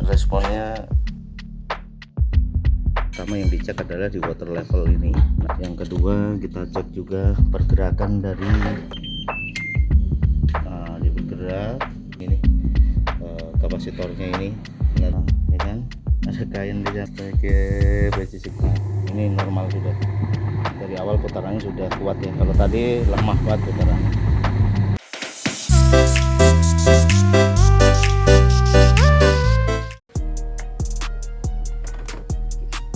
responnya pertama yang dicek adalah di water level ini. Nah, yang kedua kita cek juga pergerakan dari dia bergerak ini, kapasitornya ini, nah, ya kan, ada kain di sebagai besi. Nah, ini normal sudah dari awal, putarannya sudah kuat ya. Kalau tadi lemah banget putarannya.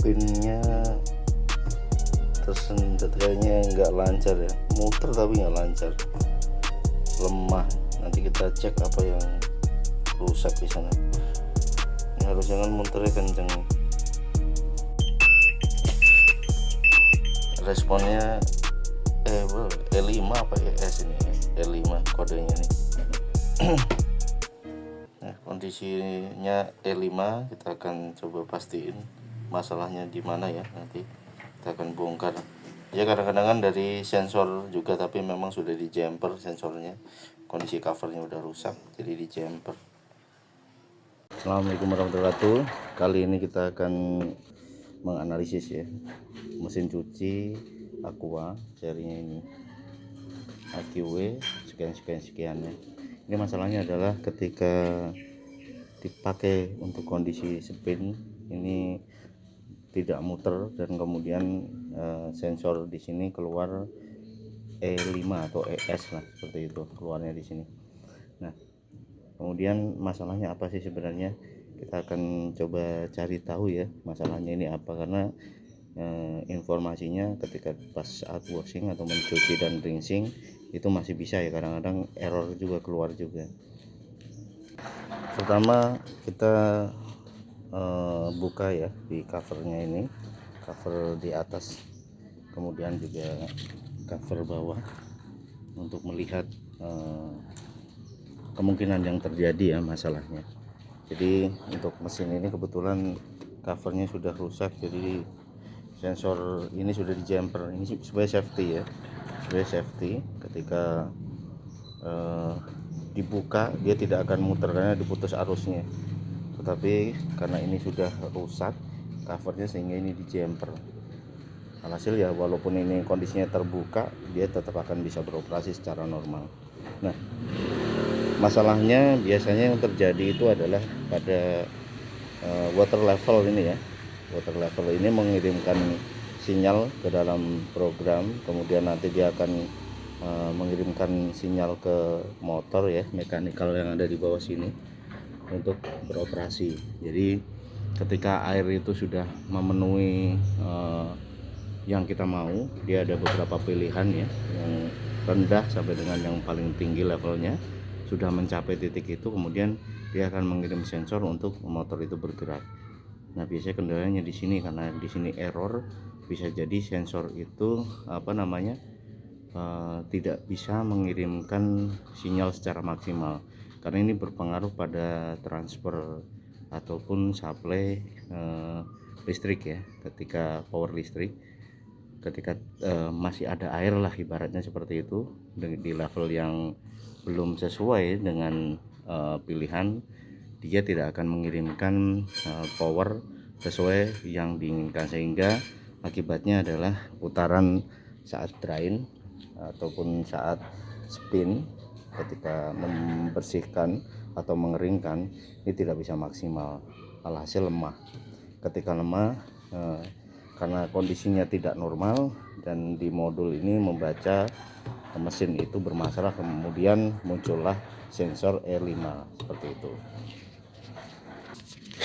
Pinnya tersendat kayaknya nggak lancar ya, muter tapi nggak lancar, lemah. Nanti kita cek apa yang rusak di sana. Ini harusnya kan muternya kenceng. Responnya E5 apa ES ini, E5 kodenya nih. Nah, kondisinya E5 kita akan coba pastiin masalahnya di mana ya, nanti kita akan bongkar. Ya kadang-kadang kan dari sensor juga, tapi memang sudah di jumper sensornya, kondisi covernya udah rusak jadi di jumper. Assalamualaikum warahmatullahi wabarakatuh. Kali ini kita akan menganalisis ya mesin cuci Aqua serinya ini AQW sekian ya. Ini masalahnya adalah ketika dipakai untuk kondisi spin ini tidak muter, dan kemudian sensor di sini keluar E5 atau ES lah, seperti itu keluarnya di sini. Nah, kemudian masalahnya apa sih sebenarnya? Kita akan coba cari tahu ya masalahnya ini apa, karena informasinya ketika pas saat washing atau mencuci dan rinsing itu masih bisa ya, kadang-kadang error juga keluar juga. Pertama kita buka ya di covernya ini, cover di atas, kemudian juga cover bawah, untuk melihat kemungkinan yang terjadi ya masalahnya. Jadi untuk mesin ini kebetulan covernya sudah rusak, jadi sensor ini sudah di jumper. Ini supaya safety ya, supaya safety ketika dibuka dia tidak akan muter karena diputus arusnya. Tetapi karena ini sudah rusak covernya sehingga ini di jumper. Alhasil ya walaupun ini kondisinya terbuka, dia tetap akan bisa beroperasi secara normal. Nah, masalahnya biasanya yang terjadi itu adalah pada water level ini ya. Water level ini mengirimkan sinyal ke dalam program, kemudian nanti dia akan mengirimkan sinyal ke motor ya, mekanikal yang ada di bawah sini untuk beroperasi. Jadi ketika air itu sudah memenuhi yang kita mau, dia ada beberapa pilihan ya, yang rendah sampai dengan yang paling tinggi levelnya. Sudah mencapai titik itu, kemudian dia akan mengirim sensor untuk motor itu bergerak. Nah, biasanya kendalanya di sini, karena di sini error, bisa jadi sensor itu tidak bisa mengirimkan sinyal secara maksimal, karena ini berpengaruh pada transfer ataupun supply listrik ya. Ketika power listrik, ketika masih ada air lah ibaratnya seperti itu, di level yang belum sesuai dengan pilihan, dia tidak akan mengirimkan power sesuai yang diinginkan, sehingga akibatnya adalah putaran saat drain ataupun saat spin, ketika membersihkan atau mengeringkan, ini tidak bisa maksimal, alhasil lemah. Ketika lemah karena kondisinya tidak normal, dan di modul ini membaca mesin itu bermasalah, kemudian muncullah sensor E5 seperti itu.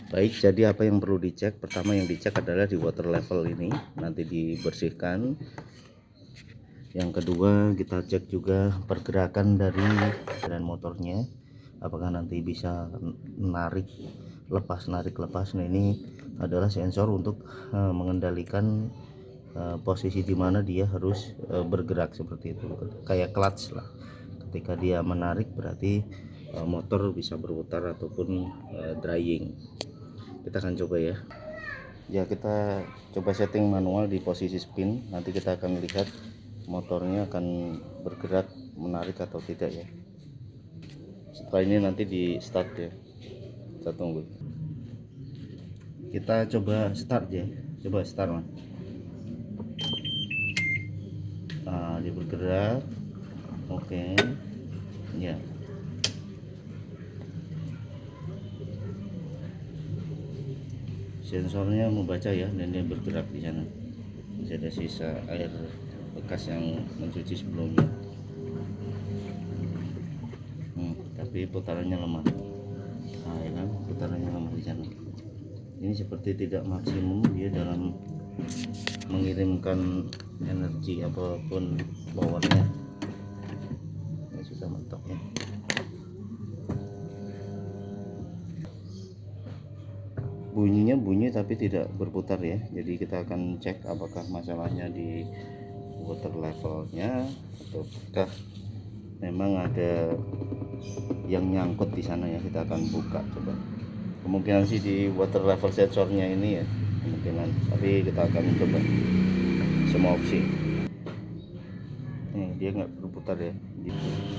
Baik, jadi apa yang perlu dicek? Pertama yang dicek adalah di water level ini, nanti dibersihkan. Yang kedua kita cek juga pergerakan dari badan motornya, apakah nanti bisa narik lepas. Nah, ini adalah sensor untuk mengendalikan posisi di mana dia harus bergerak, seperti itu, kayak clutch lah. Ketika dia menarik berarti motor bisa berputar ataupun drying. Kita akan coba ya, kita coba setting manual di posisi spin, nanti kita akan lihat motornya akan bergerak, menarik atau tidak ya. Setelah ini nanti di start ya, kita tunggu. Kita coba start ya, coba start Mas. Nah, dia bergerak. Oke ya, sensornya membaca ya, dan dia bergerak di sana. Masih ada sisa air bekas yang mencuci sebelumnya. Tapi putarannya lemah. Nah, ya kan, putarannya lemah di sana. Ini seperti tidak maksimum dia dalam mengirimkan energi apapun powernya. Ini sudah mentok ya. Bunyinya bunyi tapi tidak berputar ya, jadi kita akan cek apakah masalahnya di water levelnya ataukah memang ada yang nyangkut di sana ya. Kita akan buka coba. Kemungkinan sih di water level sensornya ini ya, kemungkinan, tapi kita akan coba semua opsi. Nih, dia nggak berputar ya.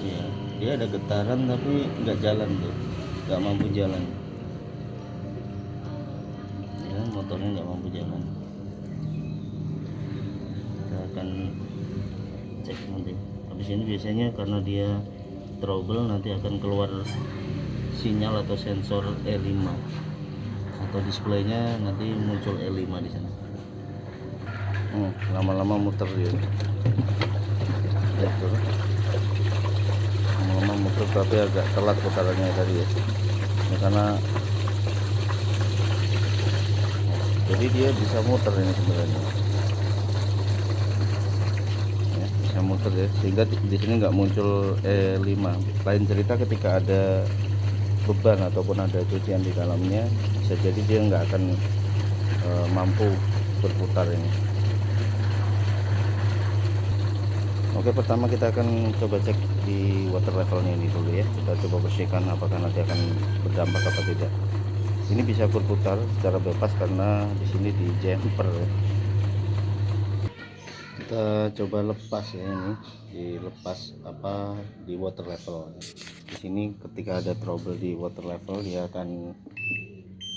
Iya, dia ada getaran tapi nggak jalan tuh, nggak mampu jalan ya, motornya nggak mampu jalan. Kita akan cek nanti. Habis ini biasanya karena dia trouble nanti akan keluar sinyal atau sensor E5 atau displaynya nanti muncul E5 di sana. Lama-lama muter dia. Betul. Lama-lama muter tapi agak telat putarannya tadi ya. Ya, karena jadi dia bisa muter ini sebenarnya. Ya, bisa muter ya, sehingga di sini nggak muncul E5. Lain cerita ketika ada beban ataupun ada cucian di dalamnya, bisa jadi dia nggak akan mampu berputar ini. Oke, pertama kita akan coba cek di water levelnya ini dulu ya. Kita coba bersihkan apakah nanti akan berdampak apa tidak. Ini bisa berputar secara bebas karena di sini di jumper ya. Kita coba lepas ya, ini dilepas apa di water level. Di sini ketika ada trouble di water level dia akan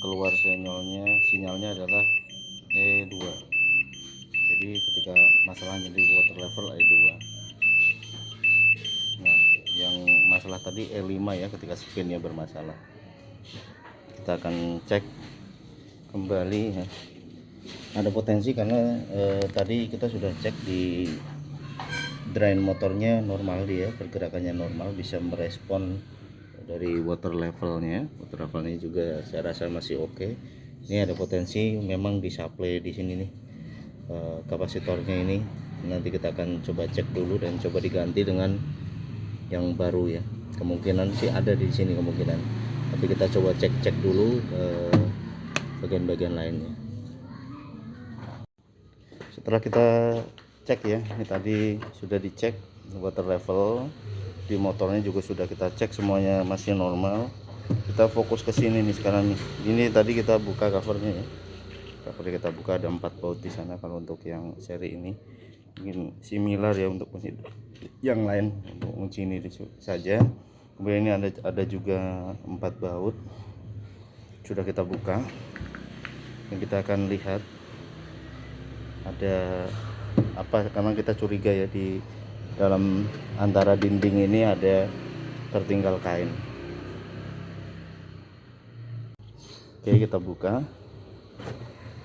keluar sinyalnya adalah E2. Jadi ketika masalahnya di water level E2. Nah, yang masalah tadi E5 ya, ketika spinnya bermasalah. Kita akan cek kembali ya. Ada potensi karena tadi kita sudah cek di drain motornya normal, dia pergerakannya normal, bisa merespon dari water levelnya juga saya rasa masih oke. Ini ada potensi memang di supply di sini nih, kapasitornya ini. Nanti kita akan coba cek dulu dan coba diganti dengan yang baru ya. Kemungkinan sih ada di sini kemungkinan, tapi kita coba cek dulu bagian-bagian lainnya. Setelah kita cek ya, ini tadi sudah dicek water level di motornya juga sudah kita cek, semuanya masih normal. Kita fokus ke sini nih sekarang nih. Ini tadi kita buka covernya ya. Covernya kita buka, ada 4 baut di sana kalau untuk yang seri ini. Mungkin similar ya untuk yang lain, untuk kunci ini saja. Kemudian ini ada juga 4 baut sudah kita buka, dan kita akan lihat ada apa, karena kita curiga ya di dalam antara dinding ini ada tertinggal kain. Oke, kita buka.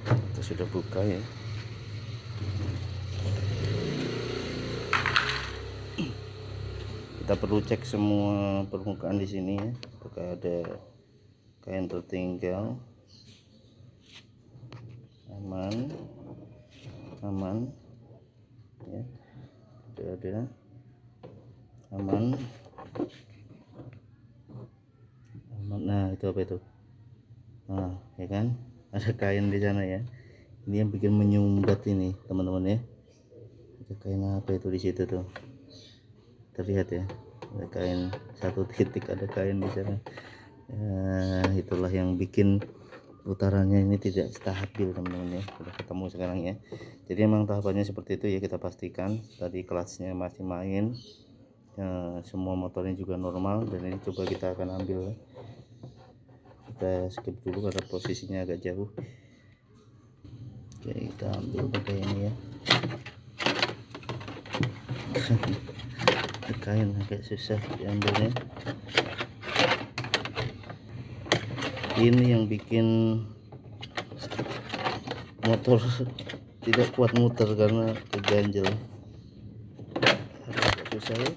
Kita sudah buka ya. Kita perlu cek semua permukaan di sini ya, apakah ada kain tertinggal. Aman ya, ada aman. Nah, itu apa itu? Nah, ya kan, ada kain di sana ya. Ini yang bikin menyumbat ini teman-teman ya. Ada kain apa itu di situ tuh, terlihat ya, ada kain satu titik, ada kain di sana ya. Itulah yang bikin putarannya ini tidak stabil teman-teman ya. Sudah ketemu sekarang ya. Jadi emang tahapannya seperti itu ya. Kita pastikan tadi kelasnya masih main ya, semua motornya juga normal, dan ini coba kita akan ambil kita skip dulu karena posisinya agak jauh. Oke, kita ambil pakai ini ya. Kain agak susah diambilnya. Ini yang bikin motor tidak kuat muter karena keganjel. Agak susah ya.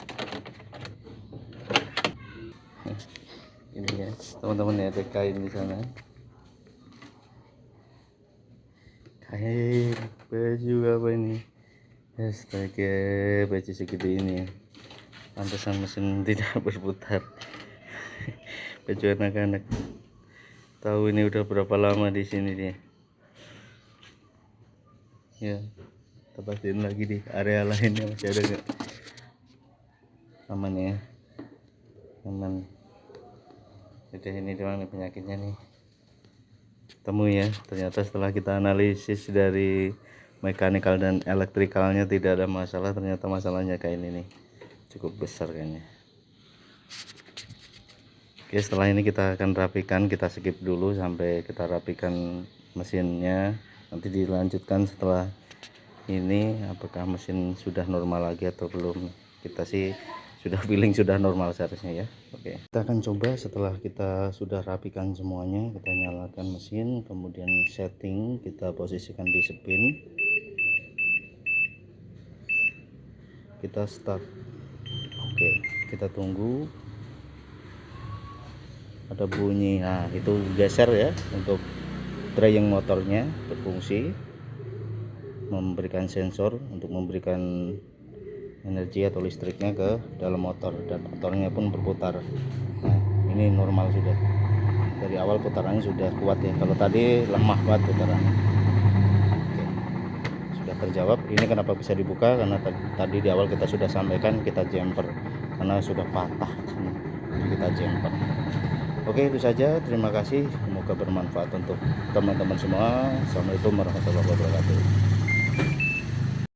Ini ya teman-teman ya, ada kain di sana. Kain baju apa ini? Astaga, baju segede ini ya. Pantesan mesin tidak berputar. Baju anak-anak. Tahu ini udah berapa lama di sini dia. Ya, kita pastiin lagi di area lainnya masih ada nggak? Aman ya, aman. Jadi ini doang nih penyakitnya nih. Temu ya, ternyata setelah kita analisis dari mekanikal dan elektrikalnya tidak ada masalah, ternyata masalahnya kayak ini nih, cukup besar kayaknya. Oke, setelah ini kita akan rapikan, kita skip dulu sampai kita rapikan mesinnya. Nanti dilanjutkan setelah ini apakah mesin sudah normal lagi atau belum. Kita sih sudah feeling sudah normal seharusnya ya. Oke, kita akan coba setelah kita sudah rapikan semuanya. Kita nyalakan mesin, kemudian setting, kita posisikan di spin, kita start. Oke, kita tunggu ada bunyi. Nah, itu geser ya untuk drying motornya berfungsi memberikan sensor untuk memberikan energi atau listriknya ke dalam motor, dan motornya pun berputar. Nah, ini normal sudah dari awal, putarannya sudah kuat ya. Kalau tadi lemah banget putarannya. Oke, sudah terjawab. Ini kenapa bisa dibuka, karena tadi di awal kita sudah sampaikan kita jumper karena sudah patah sini, jadi kita jumper. Oke, itu saja. Terima kasih. Semoga bermanfaat untuk teman-teman semua. Assalamualaikum warahmatullahi wabarakatuh.